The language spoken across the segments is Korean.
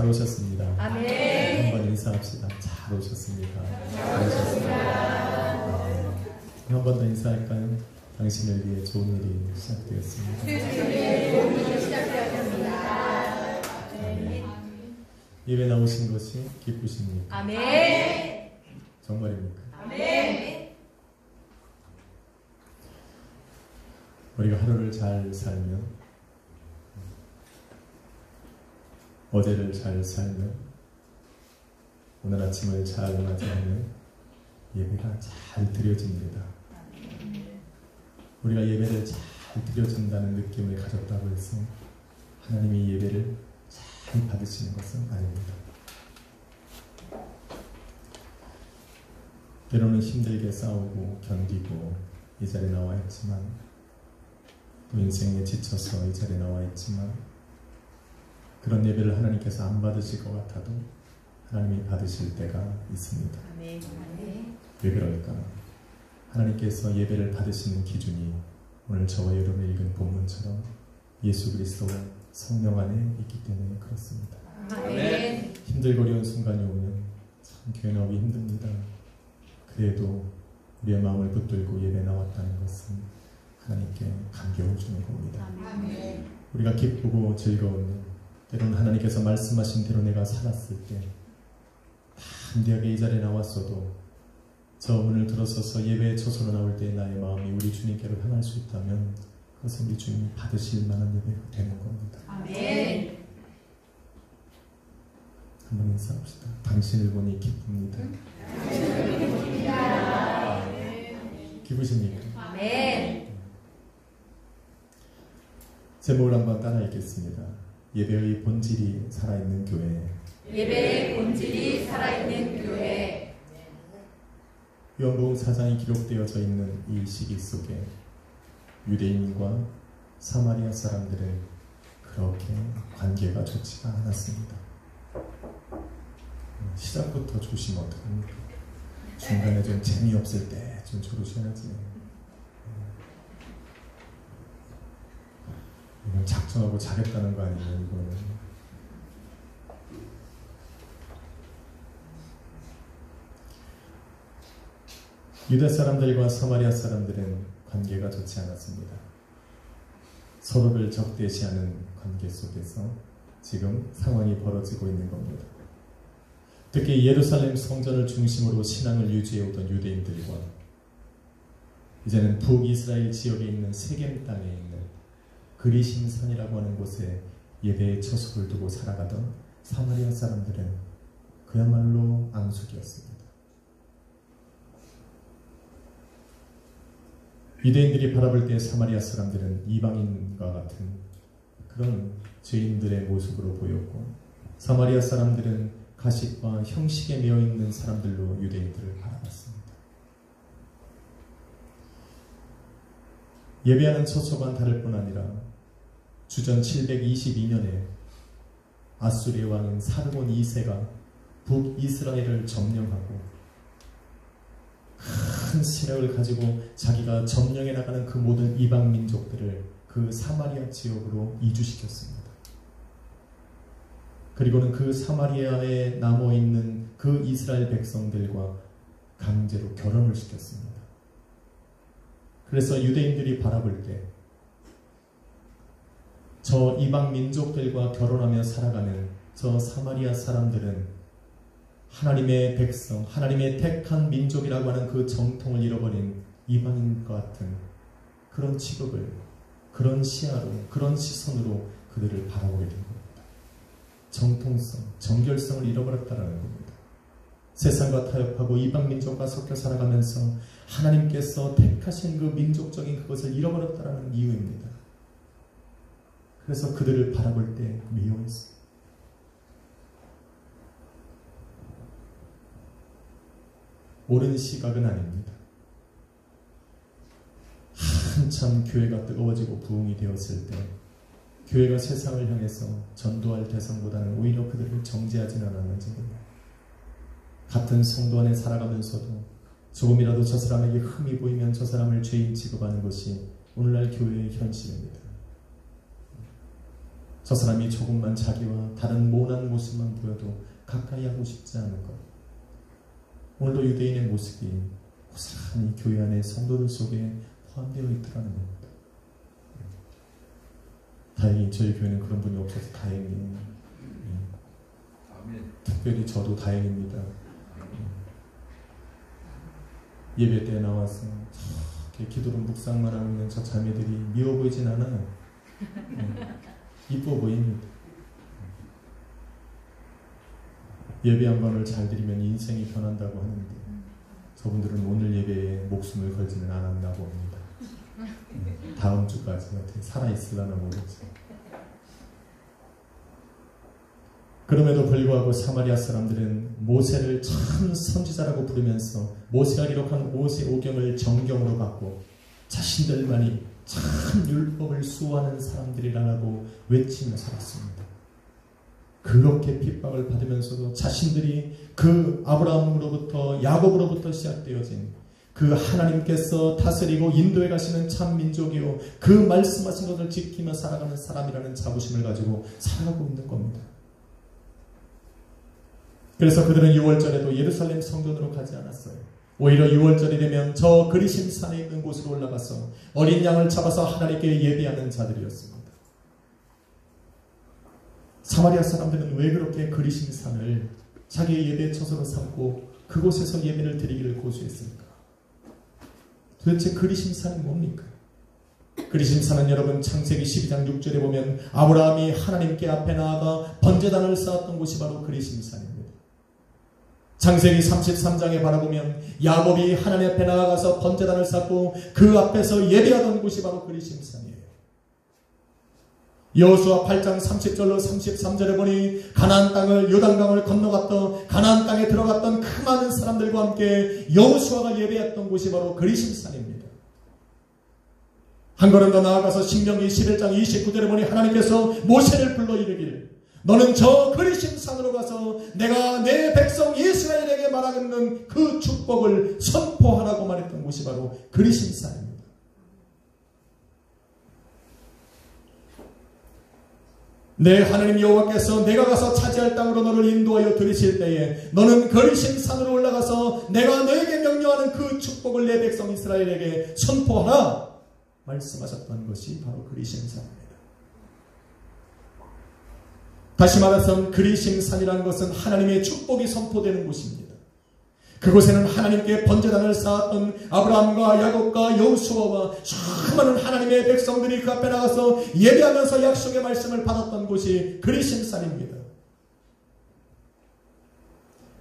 잘 오셨습니다. 아멘. 한번 인사합시다. 잘 오셨습니다. 잘 오셨습니다. 한 번 더 인사할까요? 당신을 위해 좋은 일이 시작되었습니다. 예배 나오신 것이 기쁘십니까? 아멘. 정말입니까? 아멘. 우리가 하루를 잘 살면, 어제를 잘 살면, 오늘 아침을 잘 맞이하면 예배가 잘 드려집니다. 우리가 예배를 잘 드려준다는 느낌을 가졌다고 해서 하나님이 예배를 잘 받으시는 것은 아닙니다. 때로는 힘들게 싸우고 견디고 이 자리에 나와 있지만, 또 인생에 지쳐서 이 자리에 나와 있지만, 그런 예배를 하나님께서 안 받으실 것 같아도 하나님이 받으실 때가 있습니다. 아멘. 왜 그럴까? 하나님께서 예배를 받으시는 기준이 오늘 저와 여러분이 읽은 본문처럼 예수 그리스도 성령 안에 있기 때문에 그렇습니다. 아멘. 힘들고 어려운 순간이 오면 참 교회 나오기 힘듭니다. 그래도 우리의 마음을 붙들고 예배 나왔다는 것은 하나님께 감격을 주는 겁니다. 아멘. 우리가 기쁘고 즐거운, 때로는 하나님께서 말씀하신 대로 내가 살았을 때 담대하게 이 자리에 나왔어도 저 문을 들어서서 예배의 초소로 나올 때 나의 마음이 우리 주님께로 향할 수 있다면 그것은 우리 주님이 받으실 만한 예배가 되는 겁니다. 아멘. 한번 인사합시다. 당신을 보니 기쁩니다. 기쁘십니까? 아멘. 제목을 한번 따라 읽겠습니다. 예배의 본질이 살아있는 교회. 예배의 본질이 살아있는 교회. 요한복음 4장이 기록되어져 있는 이 시기 속에 유대인과 사마리아 사람들은 그렇게 관계가 좋지가 않았습니다. 시작부터 조심하면 어떡합니까? 중간에 좀 재미없을 때 좀 조르셔야지. 이건 작정하고 자겠다는 거 아니에요, 이거는. 유대 사람들과 사마리아 사람들은 관계가 좋지 않았습니다. 서로를 적대시하는 관계 속에서 지금 상황이 벌어지고 있는 겁니다. 특히 예루살렘 성전을 중심으로 신앙을 유지해오던 유대인들과 이제는 북이스라엘 지역에 있는 세겜 땅에 있는 그리심산이라고 하는 곳에 예배의 처소를 두고 살아가던 사마리아 사람들은 그야말로 앙숙이었습니다. 유대인들이 바라볼 때 사마리아 사람들은 이방인과 같은 그런 죄인들의 모습으로 보였고, 사마리아 사람들은 가식과 형식에 매여있는 사람들로 유대인들을 바라봤습니다. 예배하는 처소가 다를 뿐 아니라 주전 722년에 아수리의 왕인 사르곤 2세가 북이스라엘을 점령하고 큰 세력을 가지고 자기가 점령해 나가는 그 모든 이방 민족들을 그 사마리아 지역으로 이주시켰습니다. 그리고는 그 사마리아에 남아있는 그 이스라엘 백성들과 강제로 결혼을 시켰습니다. 그래서 유대인들이 바라볼 때 저 이방 민족들과 결혼하며 살아가는 저 사마리아 사람들은 하나님의 백성, 하나님의 택한 민족이라고 하는 그 정통을 잃어버린 이방인과 같은 그런 취급을, 그런 시야로, 그런 시선으로 그들을 바라보게 된 겁니다. 정통성, 정결성을 잃어버렸다는 겁니다. 세상과 타협하고 이방 민족과 섞여 살아가면서 하나님께서 택하신 그 민족적인 그것을 잃어버렸다는 이유입니다. 그래서 그들을 바라볼 때 미워했어요. 옳은 시각은 아닙니다. 한참 교회가 뜨거워지고 부흥이 되었을 때 교회가 세상을 향해서 전도할 대상보다는 오히려 그들을 정죄하지는 않았는지 몰라요. 같은 성도 안에 살아가면서도 조금이라도 저 사람에게 흠이 보이면 저 사람을 죄인 취급하는 것이 오늘날 교회의 현실입니다. 저 사람이 조금만 자기와 다른 모난 모습만 보여도 가까이 하고 싶지 않은 것. 오늘도 유대인의 모습이 고스란히 교회 안의 성도들 속에 포함되어 있더라는 겁니다. 다행히 저희 교회는 그런 분이 없어서 다행이에요. 특별히 저도 다행입니다. 예배 때 나와서 저렇게 기도로 묵상만 하고 있는 저 자매들이 미워 보이진 않아요. 이뻐 보입니다. 예배 한 번을 잘 드리면 인생이 변한다고 하는데 저분들은 오늘 예배에 목숨을 걸지는 않았나 봅니다. 다음 주까지 어떻게 살아있으려나 모르겠어요. 그럼에도 불구하고 사마리아 사람들은 모세를 참 선지자라고 부르면서 모세가 기록한 모세오경을 정경으로 받고 자신들만이 참 율법을 수호하는 사람들이라고 외치며 살았습니다. 그렇게 핍박을 받으면서도 자신들이 그 아브라함으로부터 야곱으로부터 시작되어진 그 하나님께서 다스리고 인도해 가시는 참 민족이요 그 말씀하신 것을 지키며 살아가는 사람이라는 자부심을 가지고 살아가고 있는 겁니다. 그래서 그들은 6월절에도 예루살렘 성전으로 가지 않았어요. 오히려 6월절이 되면 저 그리심 산에 있는 곳으로 올라가서 어린 양을 잡아서 하나님께 예배하는 자들이었습니다. 사마리아 사람들은 왜 그렇게 그리심 산을 자기의 예배 처소로 삼고 그곳에서 예배를 드리기를 고수했습니까? 도대체 그리심 산이 뭡니까? 그리심 산은 여러분 창세기 12장 6절에 보면 아브라함이 하나님께 앞에 나아가 번제단을 쌓았던 곳이 바로 그리심 산입니다. 창세기 33장에 바라보면 야곱이 하나님 앞에 나아가서 번제단을 쌓고 그 앞에서 예배하던 곳이 바로 그리심 산이에요. 여호수아 8장 30절로 33절에 보니 가나안 땅을 요단강을 건너갔던 가나안 땅에 들어갔던 그 많은 사람들과 함께 여호수아가 예배했던 곳이 바로 그리심 산입니다. 한 걸음 더 나아가서 신명기 11장 29절에 보니 하나님께서 모세를 불러 이르기를 너는 저 그리심 산으로 가서 내가 내 백성 이스라엘에게 말하는 그 축복을 선포하라고 말했던 곳이 바로 그리심 산입니다. 내 하나님 여호와께서 내가 가서 차지할 땅으로 너를 인도하여 들이실 때에 너는 그리심 산으로 올라가서 내가 너에게 명령하는 그 축복을 내 백성 이스라엘에게 선포하라 말씀하셨던 것이 바로 그리심 산입니다. 다시 말해서 그리심 산이라는 것은 하나님의 축복이 선포되는 곳입니다. 그곳에는 하나님께 번제단을 쌓았던 아브라함과 야곱과 여호수아와 수많은 하나님의 백성들이 그 앞에 나가서 예배하면서 약속의 말씀을 받았던 곳이 그리심 산입니다.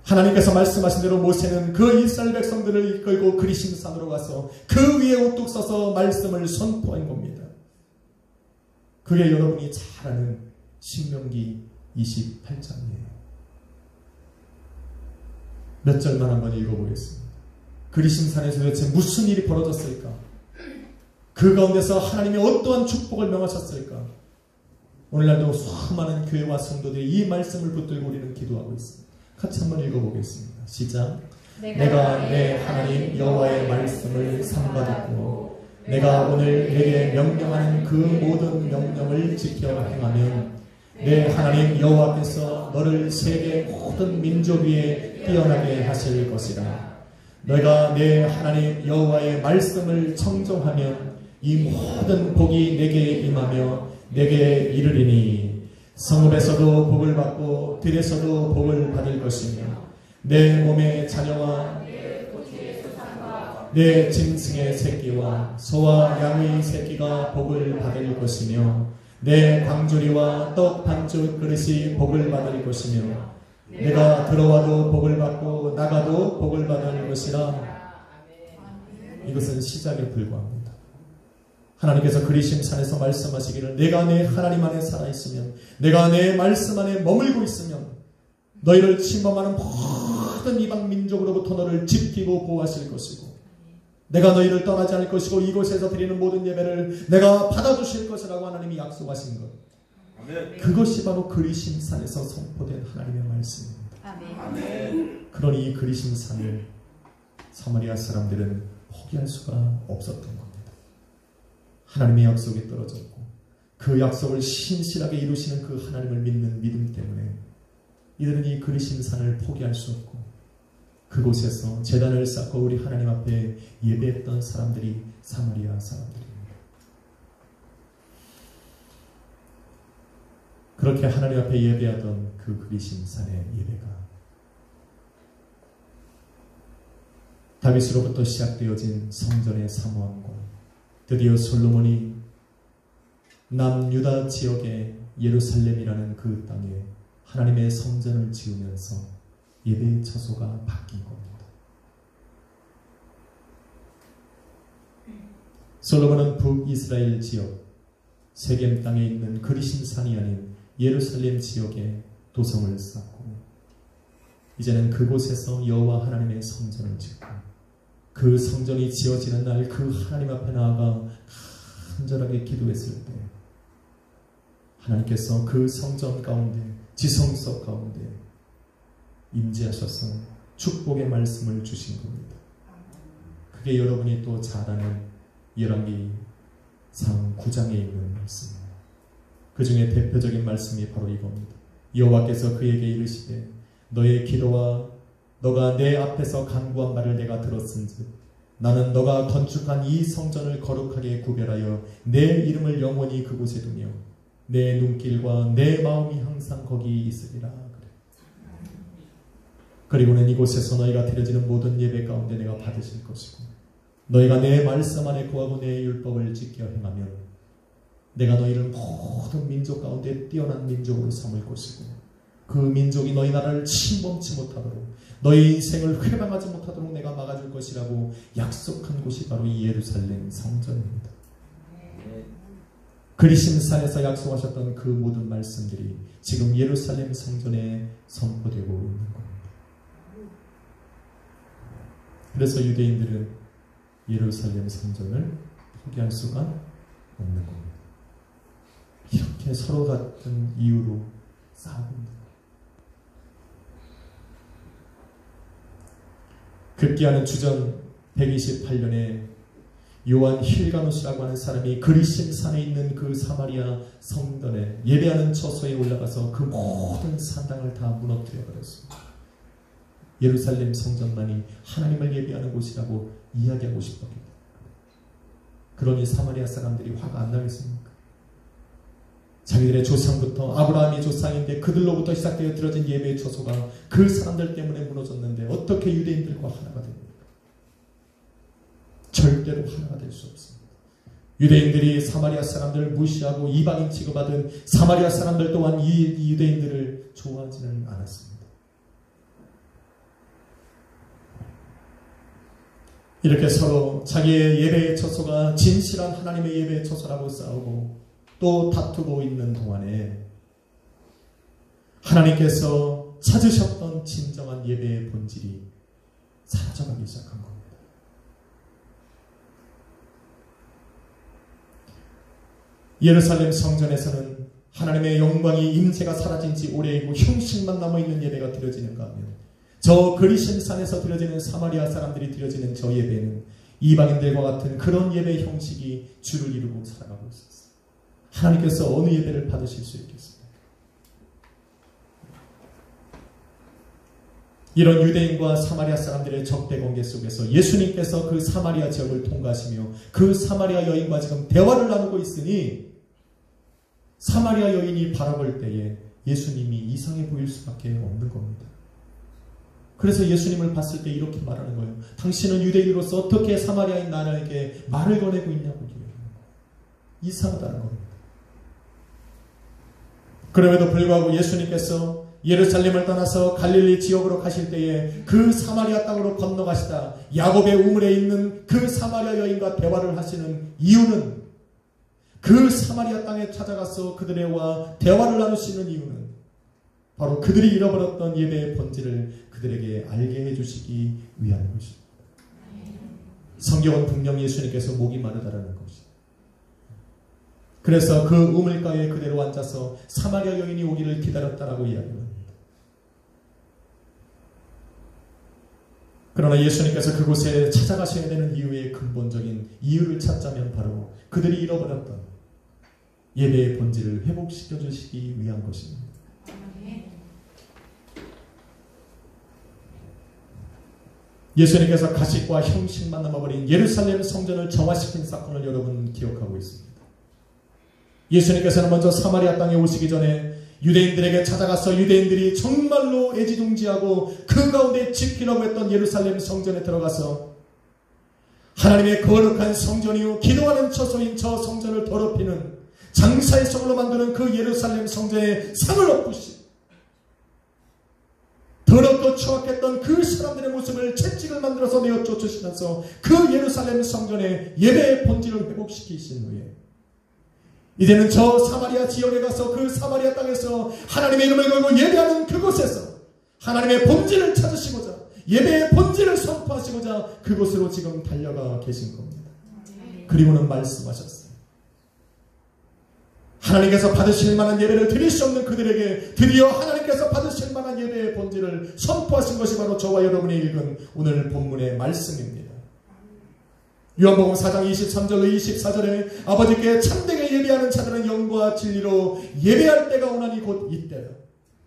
하나님께서 말씀하신 대로 모세는 그 이스라엘 백성들을 이끌고 그리심 산으로 가서 그 위에 우뚝 서서 말씀을 선포한 겁니다. 그게 여러분이 잘 아는 신명기 28장이에요. 몇 절만 한번 읽어보겠습니다. 그리심산에서 도대체 무슨 일이 벌어졌을까? 그 가운데서 하나님이 어떠한 축복을 명하셨을까? 오늘날도 수많은 교회와 성도들이 이 말씀을 붙들고 우리는 기도하고 있습니다. 같이 한번 읽어보겠습니다. 시작. 내가 내 하나님 여호와의 말씀을 삼가듣고 내가 오늘 내게 명령하는 그 모든 명령을 지켜 행하면 내 하나님 여호와께서 너를 세계 모든 민족 위에 뛰어나게 하실 것이라. 너희가 내 하나님 여호와의 말씀을 청종하면 이 모든 복이 내게 임하며 내게 이르리니 성읍에서도 복을 받고 들에서도 복을 받을 것이며 내 몸의 자녀와 내 짐승의 새끼와 소와 양의 새끼가 복을 받을 것이며 내 광주리와 떡 반죽 그릇이 복을 받을 것이며 내가 들어와도 복을 받고 나가도 복을 받을 것이라. 이것은 시작에 불과합니다. 하나님께서 그리심 산에서 말씀하시기를 내가 내 하나님 안에 살아있으면 내가 내 말씀 안에 머물고 있으면 너희를 침범하는 모든 이방 민족으로부터 너를 지키고 보호하실 것이고 내가 너희를 떠나지 않을 것이고 이곳에서 드리는 모든 예배를 내가 받아주실 것이라고 하나님이 약속하신 것. 아멘. 그것이 바로 그리심 산에서 선포된 하나님의 말씀입니다. 아멘. 그러니 이 그리심 산을 사마리아 사람들은 포기할 수가 없었던 겁니다. 하나님의 약속이 떨어졌고 그 약속을 신실하게 이루시는 그 하나님을 믿는 믿음 때문에 이들은 이 그리심 산을 포기할 수 없고 그곳에서 제단을 쌓고 우리 하나님 앞에 예배했던 사람들이 사마리아 사람들입니다. 그렇게 하나님 앞에 예배하던 그 그리심 산의 예배가 다윗으로부터 시작되어진 성전의 사모함과 드디어 솔로몬이 남유다 지역의 예루살렘이라는 그 땅에 하나님의 성전을 지으면서 예배의 처소가 바뀐 겁니다. 솔로몬은 북이스라엘 지역 세겜 땅에 있는 그리심산이 아닌 예루살렘 지역에 도성을 쌓고 이제는 그곳에서 여호와 하나님의 성전을 짓고 그 성전이 지어지는 날 그 하나님 앞에 나아가 간절하게 기도했을 때 하나님께서 그 성전 가운데 지성석 가운데 임재하셔서 축복의 말씀을 주신 겁니다. 그게 여러분이 또 잘 아는 열왕기상 9장에 있는 말씀입니다. 그 중에 대표적인 말씀이 바로 이겁니다. 여호와께서 그에게 이르시되 너의 기도와 너가 내 앞에서 간구한 말을 내가 들었은즉 나는 너가 건축한 이 성전을 거룩하게 구별하여 내 이름을 영원히 그곳에 두며 내 눈길과 내 마음이 항상 거기 있으리라. 그리고는 이곳에서 너희가 드려지는 모든 예배 가운데 내가 받으실 것이고 너희가 내 말씀 안에 구하고 내 율법을 지켜 행하면 내가 너희를 모든 민족 가운데 뛰어난 민족으로 삼을 것이고 그 민족이 너희 나라를 침범치 못하도록 너희 인생을 회방하지 못하도록 내가 막아줄 것이라고 약속한 곳이 바로 이 예루살렘 성전입니다. 그리심산에서 약속하셨던 그 모든 말씀들이 지금 예루살렘 성전에 선포되고 있는 겁니다. 그래서 유대인들은 예루살렘 성전을 포기할 수가 없는 겁니다. 이렇게 서로 같은 이유로 싸우고 있습니다. 급기야는 주전 128년에 요한 힐가누스라고 하는 사람이 그리심산에 있는 그 사마리아 성전에 예배하는 처소에 올라가서 그 모든 산당을 다 무너뜨려 버렸습니다. 예루살렘 성전만이 하나님을 예배하는 곳이라고 이야기하고 싶었습니다. 그러니 사마리아 사람들이 화가 안 나겠습니까? 자기들의 조상부터 아브라함이 조상인데 그들로부터 시작되어 들어진 예배의 처소가 그 사람들 때문에 무너졌는데 어떻게 유대인들과 하나가 됩니까? 절대로 하나가 될 수 없습니다. 유대인들이 사마리아 사람들을 무시하고 이방인 취급하던 사마리아 사람들 또한 이 유대인들을 좋아하지는 않았습니다. 이렇게 서로 자기의 예배의 처소가 진실한 하나님의 예배의 처소라고 싸우고 또 다투고 있는 동안에 하나님께서 찾으셨던 진정한 예배의 본질이 사라져가기 시작한 겁니다. 예루살렘 성전에서는 하나님의 영광이 임재가 사라진 지 오래이고 형식만 남아있는 예배가 드려지는가 하면 저 그리심산에서 드려지는 사마리아 사람들이 드려지는 저 예배는 이방인들과 같은 그런 예배 형식이 주를 이루고 살아가고 있었어요. 하나님께서 어느 예배를 받으실 수 있겠습니까? 이런 유대인과 사마리아 사람들의 적대 관계 속에서 예수님께서 그 사마리아 지역을 통과하시며 그 사마리아 여인과 지금 대화를 나누고 있으니 사마리아 여인이 바라볼 때에 예수님이 이상해 보일 수밖에 없는 겁니다. 그래서 예수님을 봤을 때 이렇게 말하는 거예요. 당신은 유대인으로서 어떻게 사마리아인 나에게 말을 거내고 있냐고 얘기하는 거예요. 이상하다는 겁니다. 그럼에도 불구하고 예수님께서 예루살렘을 떠나서 갈릴리 지역으로 가실 때에 그 사마리아 땅으로 건너가시다 야곱의 우물에 있는 그 사마리아 여인과 대화를 하시는 이유는 그 사마리아 땅에 찾아가서 그들과 대화를 나누시는 이유는 바로 그들이 잃어버렸던 예배의 본질을 그들에게 알게 해주시기 위한 것입니다. 성경은 분명 예수님께서 목이 마르다라는 것입니다. 그래서 그 우물가에 그대로 앉아서 사마리아 여인이 오기를 기다렸다라고 이야기합니다. 그러나 예수님께서 그곳에 찾아가셔야 되는 이유의 근본적인 이유를 찾자면 바로 그들이 잃어버렸던 예배의 본질을 회복시켜 주시기 위한 것입니다. 예수님께서 가식과 형식만 남아버린 예루살렘 성전을 정화시킨 사건을 여러분 기억하고 있습니다. 예수님께서는 먼저 사마리아 땅에 오시기 전에 유대인들에게 찾아가서 유대인들이 정말로 애지중지하고 그 가운데 지키려고 했던 예루살렘 성전에 들어가서 하나님의 거룩한 성전이요 기도하는 처소인 저 성전을 더럽히는 장사의 성으로 만드는 그 예루살렘 성전에 상을 엎으시고 더럽고 추악했던 그 사람들의 모습을 채찍을 만들어서 내어 쫓으시면서 그 예루살렘 성전의 예배의 본질을 회복시키신 후에 이제는 저 사마리아 지역에 가서 그 사마리아 땅에서 하나님의 이름을 걸고 예배하는 그곳에서 하나님의 본질을 찾으시고자 예배의 본질을 선포하시고자 그곳으로 지금 달려가 계신 겁니다. 그리고는 말씀하셨어요. 하나님께서 받으실 만한 예배를 드릴 수 없는 그들에게 드디어 하나님께서 받으실 만한 예배의 본질을 선포하신 것이 바로 저와 여러분이 읽은 오늘 본문의 말씀입니다. 요한복음 4장 23절로 24절에 아버지께 참되게 예배하는 자들은 영과 진리로 예배할 때가 오나니 곧 이때라.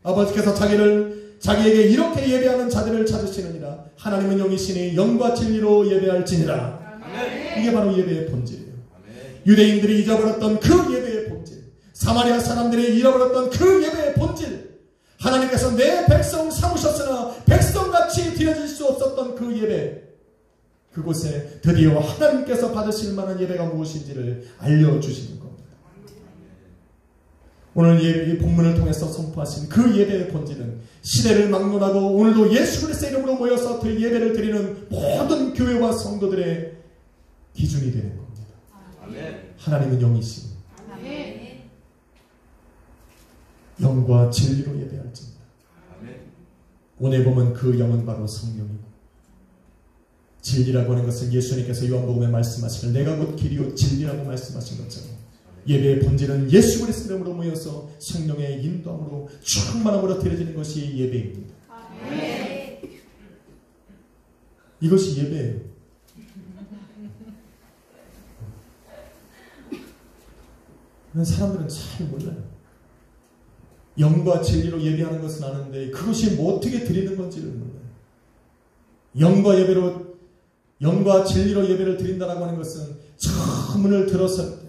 아버지께서 자기에게 이렇게 예배하는 자들을 찾으시느니라. 하나님은 영이시니 영과 진리로 예배할지니라. 이게 바로 예배의 본질이에요. 유대인들이 잊어버렸던 그 예배의 본질, 사마리아 사람들이 잃어버렸던 그 예배의 본질, 하나님께서 내 백성 삼으셨으나 백성같이 드려질 수 없었던 그 예배, 그곳에 드디어 하나님께서 받으실 만한 예배가 무엇인지를 알려주시는 겁니다. 오늘 이 본문을 통해서 선포하신 그 예배의 본질은 시대를 막론하고 오늘도 예수 그리스도의 이름으로 모여서 그 예배를 드리는 모든 교회와 성도들의 기준이 되는 겁니다. 하나님은 영이시니 영과 진리로 예배할지니라. 오늘 보면 그 영은 바로 성령이고 진리라고 하는 것은 예수님께서 요한복음에 말씀하시길 내가 곧 길이요 진리라고 말씀하신 것처럼 예배의 본질은 예수 그리스도 이름으로 모여서 성령의 인도함으로 충만함으로 드려지는 것이 예배입니다. 이것이 예배예요. 사람들은 잘 몰라요. 영과 진리로 예배하는 것은 아는데 그것이 뭐 어떻게 드리는 건지를 몰라요. 영과 진리로 예배를 드린다라고 하는 것은 저 문을 들었을 때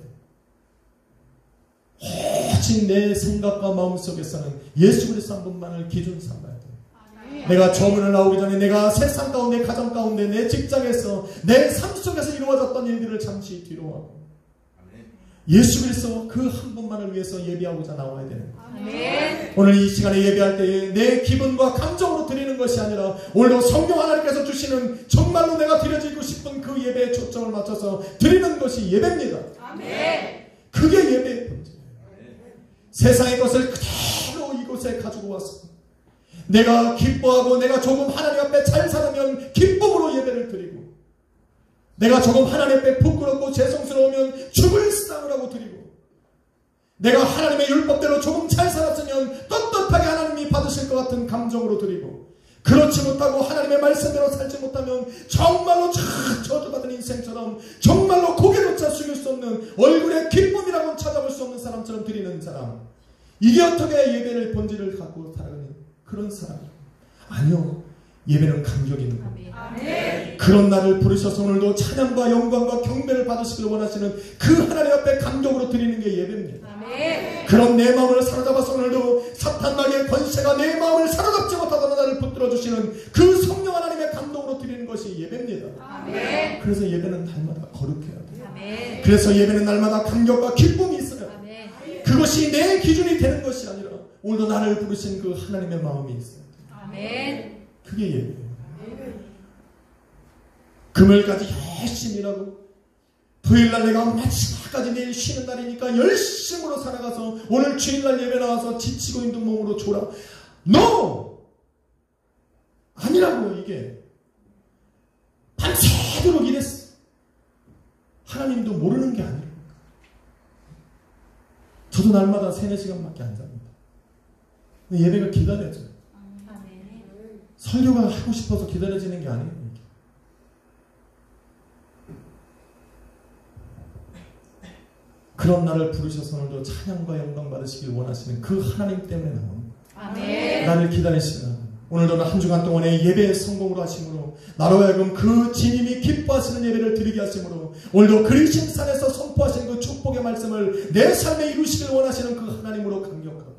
오직 내 생각과 마음속에서는 예수 그리스도 한 분만을 기준 삼아야 돼요. 내가 저 문을 나오기 전에 내가 세상 가운데 가정 가운데 내 직장에서 내 삶 속에서 이루어졌던 일들을 잠시 뒤로 하고 예수 그리스도 그 한 분만을 위해서 예배하고자 나와야 되는 거예요. 오늘 이 시간에 예배할 때에 내 기분과 감정으로 드리는 것이 아니라 오늘도 성령 하나님께서 주시는 정말로 내가 드려지고 싶은 그 예배에 초점을 맞춰서 드리는 것이 예배입니다. 그게 예배의 본질이에요. 세상의 것을 그대로 이곳에 가지고 와서 내가 기뻐하고 내가 조금 하나님 앞에 잘 살면 기쁨으로 예배를 드리고 내가 조금 하나님 앞에 부끄럽고 죄송스러우면 죽을 싸움을 하고 드리고 내가 하나님의 율법대로 조금 잘 살았으면 떳떳하게 하나님이 받으실 것 같은 감정으로 드리고 그렇지 못하고 하나님의 말씀대로 살지 못하면 정말로 저주받은 인생처럼 정말로 고개조차 숙일 수 없는 얼굴에 기쁨이라고는 찾아볼 수 없는 사람처럼 드리는 사람, 이게 어떻게 예배를 본질을 갖고 살아가는 그런 사람이에요. 아니요, 예배는 감격이 있는 겁니다. 그런 나를 부르셔서 오늘도 찬양과 영광과 경배를 받으시길 원하시는 그 하나님 앞에 감격으로 드리는 게 예배입니다. 그런 내 마음을 사로잡아서 오늘도 사탄 마귀의 권세가 내 마음을 사로잡지 못하도록 나를 붙들어 주시는 그 성령 하나님의 감동으로 드리는 것이 예배입니다. 그래서 예배는 날마다 거룩해야 돼요. 그래서 예배는 날마다 감격과 기쁨이 있어요. 그것이 내 기준이 되는 것이 아니라 오늘도 나를 부르신 그 하나님의 마음이 있어요. 그게 예배예요. 금요일까지 열심히 일하고 토요일날 내가 마지막까지 내일 쉬는 날이니까 열심으로 살아가서 오늘 주일날 예배 나와서 지치고 있는 몸으로 졸아. No! 아니라고. 이게 밤새도록 일했어. 하나님도 모르는 게 아니에요. 저도 날마다 3-4시간밖에 안 잡니다. 근데 예배가 기다려져요. 설교가 하고 싶어서 기다려지는 게 아니에요. 그런 나를 부르셔서 오늘도 찬양과 영광 받으시길 원하시는 그 하나님 때문에 나옵니다. 아멘. 나를 기다리시라. 오늘도 한 주간 동안의 예배의 성공으로 하심으로 나로 하여금 그 주님이 기뻐하시는 예배를 드리게 하심으로 오늘도 그리심산에서 선포하신 그 축복의 말씀을 내 삶에 이루시길 원하시는 그 하나님으로 감격하고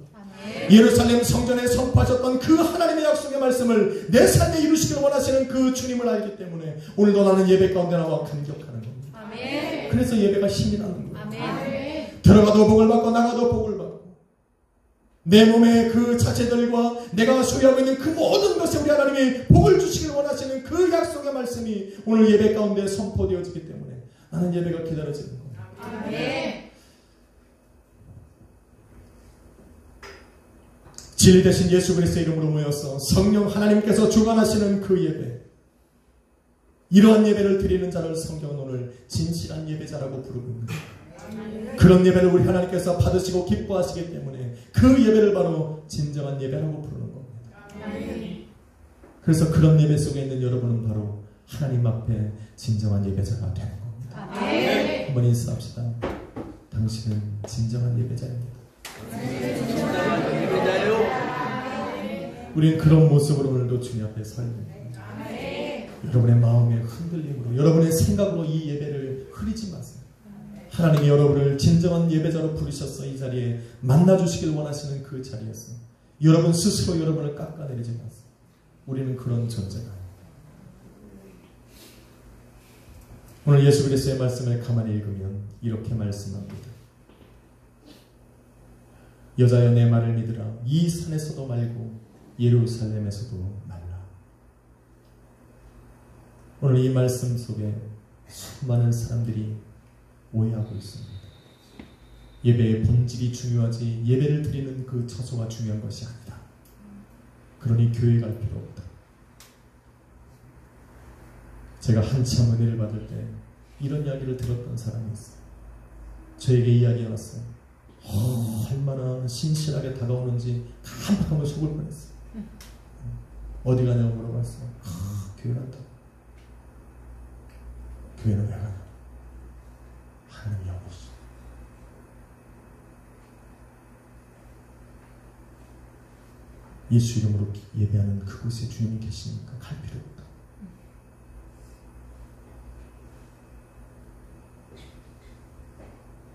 예루살렘 성전에 선포하셨던 그 하나님의 약속의 말씀을 내 삶에 이루시길 원하시는 그 주님을 알기 때문에 오늘도 나는 예배 가운데 나와 감격하는 겁니다. 아멘. 그래서 예배가 힘이 나는 거예요. 아멘. 들어가도 복을 받고 나가도 복을 받고 내 몸의 그 자체들과 내가 소유하고 있는 그 모든 것에 우리 하나님이 복을 주시길 원하시는 그 약속의 말씀이 오늘 예배 가운데 선포되어지기 때문에 나는 예배가 기다려지는 겁니다. 아멘. 진리 대신 예수 그리스도의 이름으로 모여서 성령 하나님께서 주관하시는 그 예배, 이러한 예배를 드리는 자를 성경은 오늘 진실한 예배자라고 부르고 있습니다. 그런 예배를 우리 하나님께서 받으시고 기뻐하시기 때문에 그 예배를 바로 진정한 예배라고 부르는 겁니다. 그래서 그런 예배 속에 있는 여러분은 바로 하나님 앞에 진정한 예배자가 되는 겁니다. 한번 인사합시다. 당신은 진정한 예배자입니다. 우리는 그런 모습으로 오늘도 주님 앞에 서야 됩니다. 여러분의 마음의 흔들림으로, 여러분의 생각으로 이 예배를 흐리지 마세요. 하나님이 여러분을 진정한 예배자로 부르셔서 이 자리에 만나주시길 원하시는 그 자리에서 여러분 스스로 여러분을 깎아내리지 마세요. 우리는 그런 존재가 아닙니다. 오늘 예수 그리스도의 말씀을 가만히 읽으면 이렇게 말씀합니다. 여자여 내 말을 믿으라. 이 산에서도 말고 예루살렘에서도 말라. 오늘 이 말씀 속에 수많은 사람들이 오해하고 있습니다. 예배의 본질이 중요하지 예배를 드리는 그 처소가 중요한 것이 아니다. 그러니 교회 갈 필요 없다. 제가 한참 은혜를 받을 때 이런 이야기를 들었던 사람이 있어요. 저에게 이야기가 왔어요. 얼마나 신실하게 다가오는지 깜빡하면 속을 뻔했어요. 어디 가냐고 물어봤어요. 교회 간다. 교회는 왜 가냐? 하나님이 하고 있어. 예수 이름으로 예배하는 그곳에 주님이 계시니까 갈 필요 없다.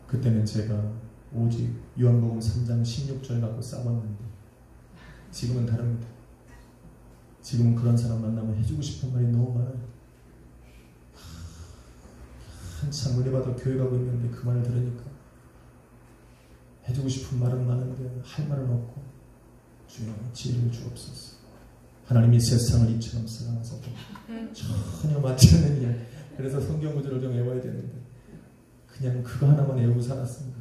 그때는 제가 오직 요한복음 3장 16절 갖고 싸웠는데 지금은 다릅니다. 지금은 그런 사람 만나면 해주고 싶은 말이 너무 많아요. 한참 은혜 받아 교회 가고 있는데 그 말을 들으니까 해주고 싶은 말은 많은데 할 말은 없고 주여 지혜를 주옵소서. 하나님이 세상을 이처럼 사랑하셔서 전혀 맞지 않는 이야기. 그래서 성경 구절을 좀 외워야 되는데 그냥 그거 하나만 외우고 살았습니다.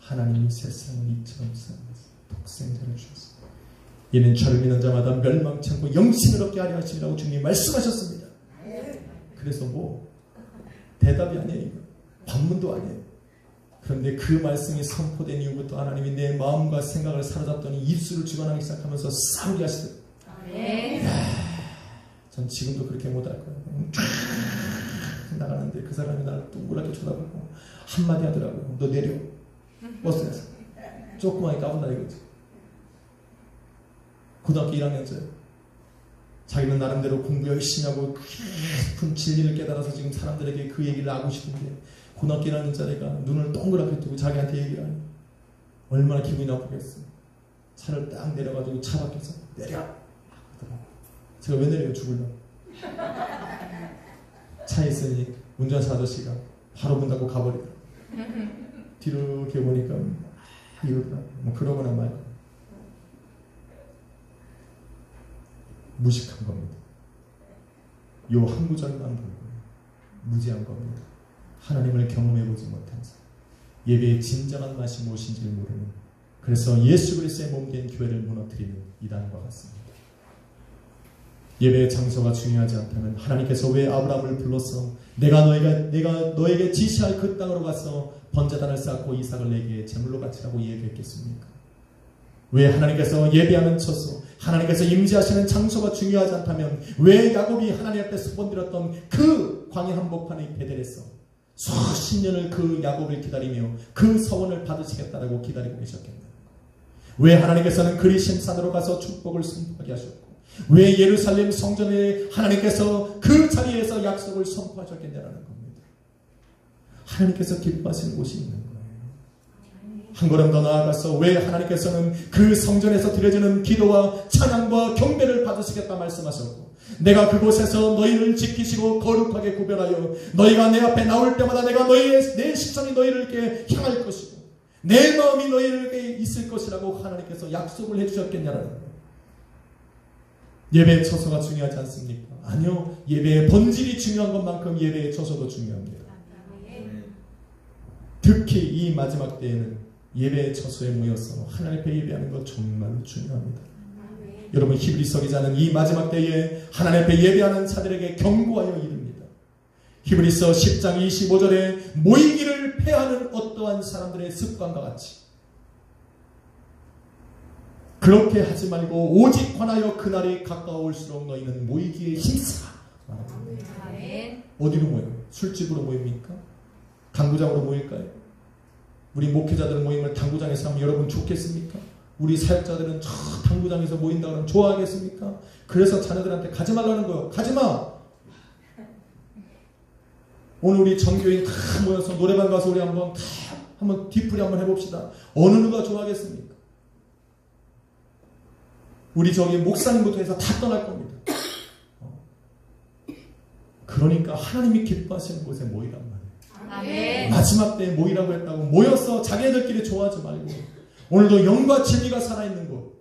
하나님이 세상을 이처럼 사랑하셔서 독생자를 주셨습니다. 이는 저를 믿는 자마다 멸망치 않고 영생을 얻게 하려 하심이라고 주님이 말씀하셨습니다. 그래서 뭐 대답이 아니에요. 반문도 아니에요. 그런데 그 말씀이 선포된 이후부터 하나님이 내 마음과 생각을 사로잡더니 입술을 주관하기 시작하면서 싸우게 하시더라고요. 전 지금도 그렇게 못할 거예요. 나가는데 그 사람이 나를 동그랗게 쳐다보고 한마디 하더라고요. 너 내려. 버스에서. 조그맣게 까분다 이거지. 고등학교 1학년째. 자기는 나름대로 공부 열심히 하고 깊은 진리를 깨달아서 지금 사람들에게 그 얘기를 하고 싶은데 고등학교 1학년짜리가 눈을 동그랗게 뜨고 자기한테 얘기를 하니 얼마나 기분이 나쁘겠어. 차를 딱 내려가지고 차 밖에서 내려. 제가 왜 내려요? 죽을라. 차에 있으니 운전사 아저씨가 바로 문 닫고 가버리더라고요. 뒤로 이렇게 보니까 이러더라고요. 뭐 그러거나 말거나. 무식한 겁니다. 요 한 구절만 보고 무지한 겁니다. 하나님을 경험해보지 못한 사람, 예배의 진정한 맛이 무엇인지를 모르는, 그래서 예수 그리스도의 몸된 교회를 무너뜨리는 이단과 같습니다. 예배의 장소가 중요하지 않다면 하나님께서 왜 아브라함을 불러서 내가 너에게 지시할 그 땅으로 가서 번제단을 쌓고 이삭을 내게 제물로 바치라고 얘기했겠습니까? 왜 하나님께서 예배하는 처소, 하나님께서 임재하시는 장소가 중요하지 않다면 왜 야곱이 하나님 앞에 소원드렸던 그 광야 한복판의 베델에서 수십 년을 그 야곱을 기다리며 그 서원을 받으시겠다라고 기다리고 계셨겠나요? 왜 하나님께서는 그리심산으로 가서 축복을 선포하게 하셨고 왜 예루살렘 성전에 하나님께서 그 자리에서 약속을 선포하셨겠냐라는 겁니다. 하나님께서 기뻐하시는 곳이 있는 거예요. 한 걸음 더 나아가서 왜 하나님께서는 그 성전에서 드려지는 기도와 찬양과 경배를 받으시겠다 말씀하셨고 내가 그곳에서 너희를 지키시고 거룩하게 구별하여 너희가 내 앞에 나올 때마다 내가 내 시선이 너희를 이렇게 향할 것이고 내 마음이 너희에게 있을 것이라고 하나님께서 약속을 해주셨겠냐라는 거예요. 예배의 처소가 중요하지 않습니까? 아니요. 예배의 본질이 중요한 것만큼 예배의 처소도 중요합니다. 특히 이 마지막 때에는 예배의 처소에 모여서 하나님 앞에 예배하는 것 정말로 중요합니다. 여러분 히브리서 기자는 이 마지막 때에 하나님 앞에 예배하는 자들에게 경고하여 이릅니다. 히브리서 10장 25절에 모이기를 패하는 어떠한 사람들의 습관과 같이 그렇게 하지 말고 오직 관하여 그날이 가까울수록 너희는 모이기에 힘쓰라. 어디로 모여요? 술집으로 모입니까? 당구장으로 모일까요? 우리 목회자들 모임을 당구장에서 하면 여러분 좋겠습니까? 우리 사역자들은 저 당구장에서 모인다 그러면 좋아하겠습니까? 그래서 자녀들한테 가지 말라는 거예요. 가지마! 오늘 우리 전교인 다 모여서 노래방 가서 우리 한번 뒤풀이 한번 해봅시다. 어느 누가 좋아하겠습니까? 우리 저기 목사님부터 해서 다 떠날 겁니다. 그러니까 하나님이 기뻐하시는 곳에 모이란 말이에요. 아멘. 마지막 때에 모이라고 했다고 모여서 자기들끼리 좋아하지 말고 오늘도 영과 진리가 살아있는 곳,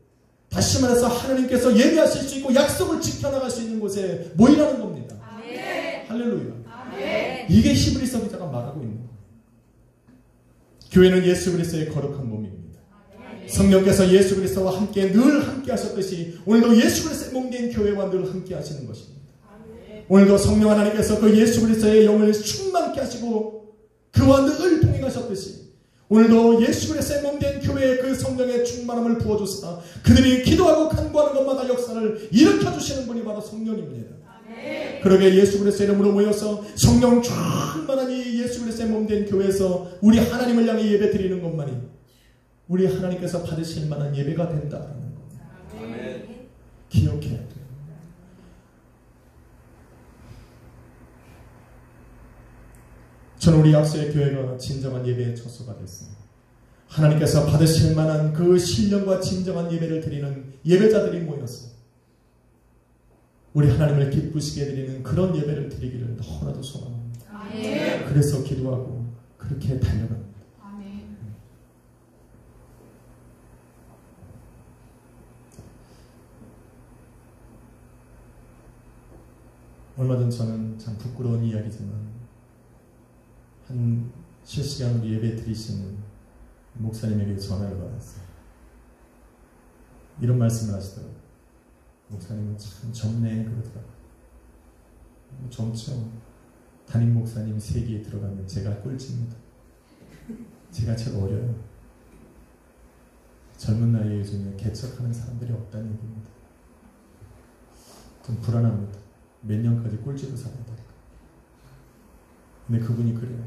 다시 말해서 하나님께서 예배하실 수 있고 약속을 지켜나갈 수 있는 곳에 모이라는 겁니다. 아멘. 할렐루야. 아멘. 이게 히브리서 기자가 말하고 있는 거예요. 교회는 예수 그리스도의 거룩한 몸입니다. 아멘. 성령께서 예수 그리스도와 함께 늘 함께 하셨듯이 오늘도 예수 그리스도의 몸된 교회와 늘 함께 하시는 것입니다. 아멘. 오늘도 성령 하나님께서 그 예수 그리스도의 영을 충만케 하시고 그와 늘 동행하셨듯이 오늘도 예수 그리스도의 몸된 교회에 그 성령의 충만함을 부어주사 그들이 기도하고 간구하는 것마다 역사를 일으켜주시는 분이 바로 성령입니다. 아멘. 그러게 예수 그리스도의 이름으로 모여서 성령 충만한 이 예수 그리스도의 몸된 교회에서 우리 하나님을 향해 예배 드리는 것만이 우리 하나님께서 받으실 만한 예배가 된다는 겁니다. 아멘. 기억해야 돼요. 저는 우리 약소의 교회가 진정한 예배의 처소가 됐습니다. 하나님께서 받으실 만한 그 신령과 진정한 예배를 드리는 예배자들이 모여서 우리 하나님을 기쁘시게 드리는 그런 예배를 드리기를 너무나도 소망합니다. 아멘. 그래서 기도하고 그렇게 달려갑니다. 아멘. 얼마 전 저는 참 부끄러운 이야기지만 한 실시간으로 예배 드리시는 목사님에게 전화를 받았어요. 이런 말씀을 하시더라고요. 목사님은 참 젊네 그러더라고요. 젊죠. 담임 목사님 세기에 들어가면 제가 꼴찌입니다. 제가 제일 어려요. 젊은 나이에 요즘에 개척하는 사람들이 없다는 얘기입니다. 좀 불안합니다. 몇 년까지 꼴찌로 살아야 될까. 근데 그분이 그래요.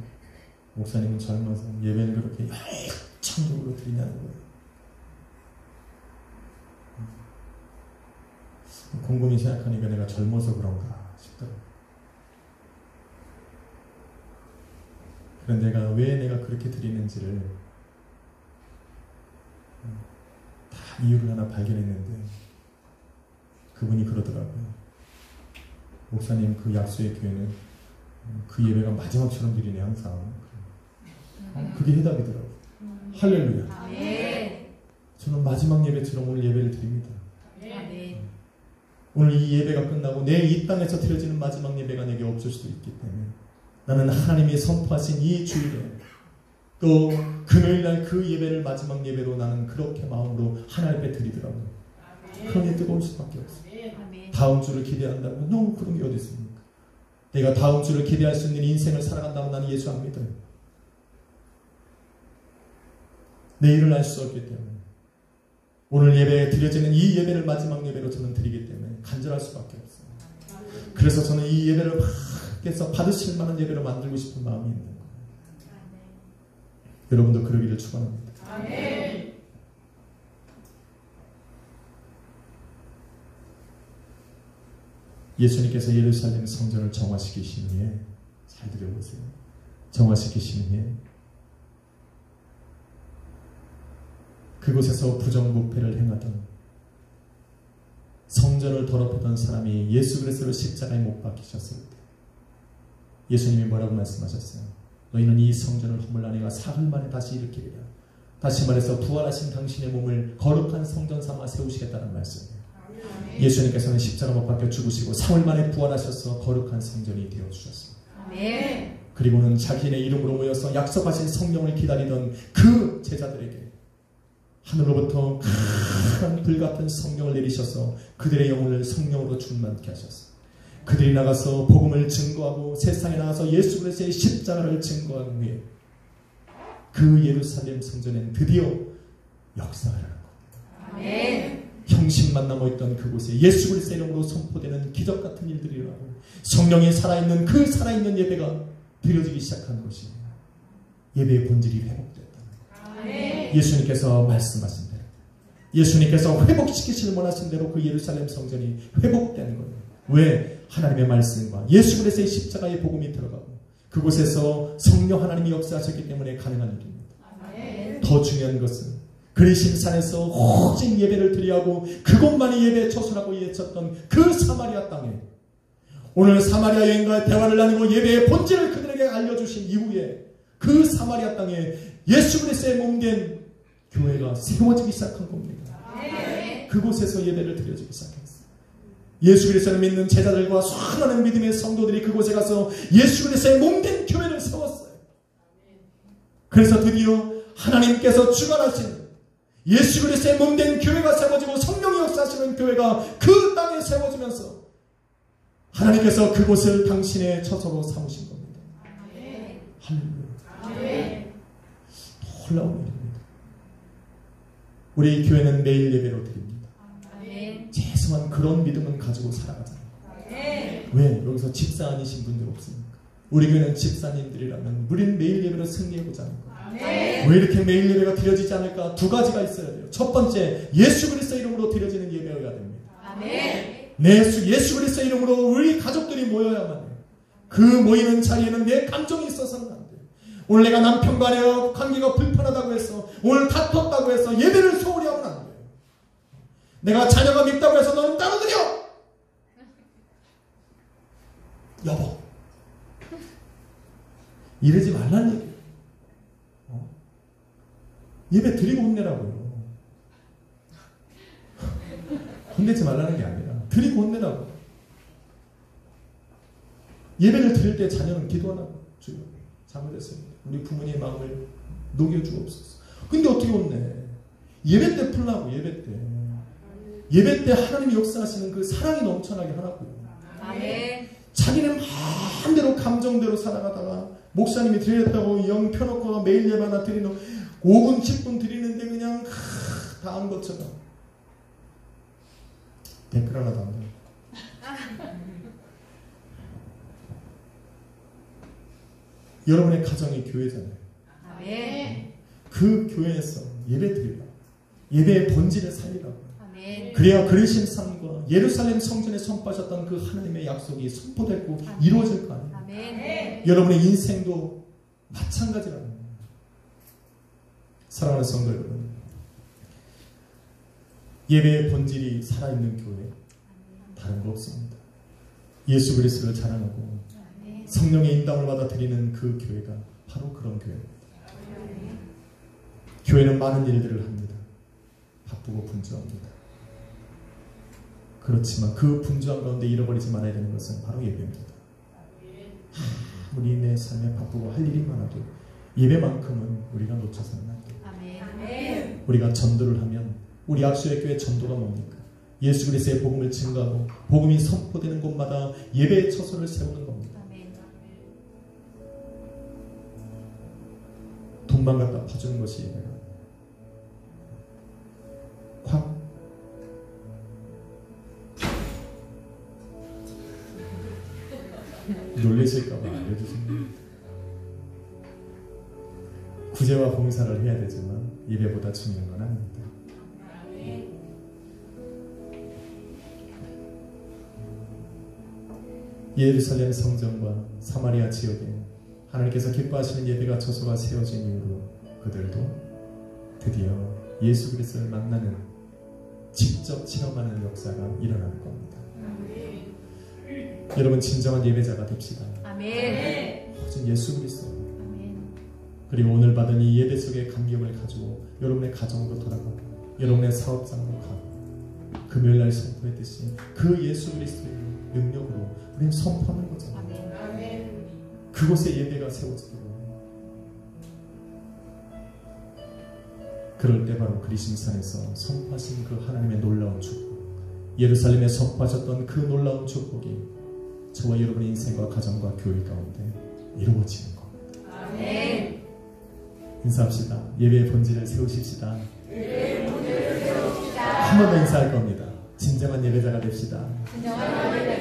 목사님은 젊어서 예배를 그렇게 열정적으로 드리냐는 거예요. 곰곰이 생각하니까 내가 젊어서 그런가 싶더라고요. 그런데 내가 그렇게 드리는지를 다 이유를 하나 발견했는데 그분이 그러더라고요. 목사님 그 약수의 교회는 그 예배가 마지막처럼 드리네 항상. 그게 해답이더라고요. 할렐루야. 아멘. 저는 마지막 예배처럼 오늘 예배를 드립니다. 아멘. 오늘 이 예배가 끝나고 내일 이 땅에서 드려지는 마지막 예배가 내게 없을 수도 있기 때문에 나는 하나님이 선포하신 이 주일에 또 금요일날 그 예배를 마지막 예배로 나는 그렇게 마음으로 하나님 앞에 드리더라고요. 그러니 뜨거울 수밖에 없어요. 다음 주를 기대한다면 너무 그런 게 어디 있습니까? 내가 다음 주를 기대할 수 있는 인생을 살아간다면 나는 예수 안 믿어요. 내일을 알 수 없기 때문에 오늘 예배에 드려지는 이 예배를 마지막 예배로 저는 드리기 때문에 간절할 수밖에 없어요. 그래서 저는 이 예배를 밖에서 받으실 만한 예배로 만들고 싶은 마음이 있는 거예요. 여러분도 그러기를 축원합니다. 아멘. 예수님께서 예루살렘 성전을 정화시키신 후에, 잘 들어보세요. 정화시키신 후에 그곳에서 부정부패를 행하던, 성전을 더럽히던 사람이 예수 그리스도를 십자가에 못 박히셨을 때 예수님이 뭐라고 말씀하셨어요? 너희는 이 성전을 허물라 내가 사흘 만에 다시 일으키리라. 다시 말해서 부활하신 당신의 몸을 거룩한 성전 삼아 세우시겠다는 말씀이에요. 예수님께서는 십자가 못 박혀 죽으시고 사흘 만에 부활하셔서 거룩한 성전이 되어주셨습니다. 아멘. 그리고는 자신의 이름으로 모여서 약속하신 성령을 기다리던 그 제자들에게 하늘로부터 큰 불같은 성령을 내리셔서 그들의 영혼을 성령으로 충만케 하셨어요. 그들이 나가서 복음을 증거하고 세상에 나가서 예수 그리스도의 십자가를 증거한 후에 그 예루살렘 성전엔 드디어 역사가 일어난 겁니다. 아멘. 형식만 남아있던 그곳에 예수 그리스도의 이름으로 선포되는 기적 같은 일들이 일어나고 성령이 살아있는 그 살아있는 예배가 드려지기 시작한 것이 예배의 본질이 회복됐다. 아멘. 예수님께서 말씀하신 대로, 예수님께서 회복시키시길 원하신 대로 그 예루살렘 성전이 회복된 거예요. 왜? 하나님의 말씀과 예수 그리스도의 십자가의 복음이 들어가고 그곳에서 성령 하나님이 역사하셨기 때문에 가능한 일입니다. 아멘. 더 중요한 것은 그리심산에서 오직 예배를 드리하고 그곳만이 예배에 처소라고 예쳤던 그 사마리아 땅에 오늘 사마리아 여인과의 대화를 나누고 예배의 본질을 그들에게 알려주신 이후에 그 사마리아 땅에 예수 그리스도의 몸된 교회가 세워지기 시작한 겁니다. 아멘. 그곳에서 예배를 드려지기 시작했어요. 예수 그리스도를 믿는 제자들과 수많은 믿음의 성도들이 그곳에 가서 예수 그리스도의 몸된 교회를 세웠어요. 그래서 드디어 하나님께서 주관하신 예수 그리스도의 몸된 교회가 세워지고 성령이 역사하시는 교회가 그 땅에 세워지면서 하나님께서 그곳을 당신의 처소로 삼으신 겁니다. 아멘. 할렐루야. 아멘. 놀라운 일입니다. 우리 교회는 매일 예배로 드립니다. 아멘. 최소한 그런 믿음은 가지고 살아가잖아요. 아멘. 왜? 여기서 집사 아니신 분들 없습니까? 우리 교회는 집사님들이라면 우리는 매일 예배로 승리하고자 하는 거예요. 아멘. 왜 이렇게 매일 예배가 드려지지 않을까? 두 가지가 있어야 돼요. 첫 번째, 예수 그리스도 이름으로 드려지는 예배여야 됩니다. 아멘. 예수 그리스도 이름으로 우리 가족들이 모여야만 해요. 그 모이는 자리에는 내 감정이 있어서는 안 돼요. 오늘 내가 남편과의 관계가 불편하다고 해서, 오늘 다퉜다고 해서 예배를 소홀히 하면 안 돼요. 내가 자녀가 밉다고 해서 너는 따로 드려! 여보, 이러지 말라는 얘기예요. 예배 드리고 혼내라고요. 혼내지 말라는 게 아니라 드리고 혼내라고. 예배를 드릴 때 자녀는 기도하라고. 주여, 잘못했습니다. 우리 부모님의 마음을 녹여주옵소서. 근데 어떻게 혼내? 예배 때 풀라고. 예배 때 하나님이 역사하시는 그 사랑이 넘쳐나게 하라고요. 아멘. 자기는 마음대로 감정대로 살아가다가 목사님이 드렸다고 영 펴놓고 매일 예배 하나 드리는 5분 10분 드리는데 그냥 다 한 것처럼 댓글 하나도 안 돼요. 여러분의 가정이 교회잖아요. 아멘. 그 교회에서 예배 드리라고. 예배의 본질을 살리라고. 아멘. 그래야 그리심 산과 예루살렘 성전에 선포하셨던 그 하나님의 약속이 선포되고 이루어질 거 아니에요. 아멘. 여러분의 인생도 마찬가지라는 거예요. 사랑하는 성도 여러분, 예배의 본질이 살아있는 교회 다른 거 없습니다. 예수 그리스도를 자랑하고 성령의 인담을 받아 드리는 그 교회가 바로 그런 교회입니다. 교회는 많은 일들을 합니다. 바쁘고 분주합니다. 그렇지만 그 분주한 가운데 잃어버리지 말아야 되는 것은 바로 예배입니다. 우리 내 삶에 바쁘고 할 일이 많아도 예배만큼은 우리가 놓쳐서는 안 돼요. 아멘. 우리가 전도를 하면 우리 악수의 교회 전도가 뭡니까? 예수 그리스도의 복음을 증거하고 복음이 선포되는 곳마다 예배의 처소를 세우는 겁니다. 아멘. 돈만 갖다 퍼주는 것이 예배가 확 놀라실까봐 알려주십니다. 구제와 봉사를 해야 되지만 예배보다 중요한 건 아닙니다. 예루살렘 성전과 사마리아 지역에 하나님께서 기뻐하시는 예배가 처소가 세워진 이후로 그들도 드디어 예수 그리스도를 만나는, 직접 체험하는 역사가 일어날 겁니다. 여러분, 진정한 예배자가 됩시다. 아멘. 오직 예수 그리스도, 아멘. 그리고 오늘 받은 이 예배 속의 감격을 가지고 여러분의 가정으로 돌아가고 여러분의 사업장으로 가고 금요일날 선포했듯이 그 예수 그리스도의 능력으로 우리는 선포하는 거잖아요. 아멘. 그곳에 예배가 세워지고, 그럴 때 바로 그리심산에서 선포하신 그 하나님의 놀라운 축복, 예루살렘에 선포하셨던 그 놀라운 축복이 저와 여러분의 인생과 가정과 교회 가운데 이루어지는 겁니다. 아멘. 인사합시다. 예배의 본질을 세우십시다. 한 번 더 인사할 겁니다. 진정한 예배자가 됩시다. 진정한 예배자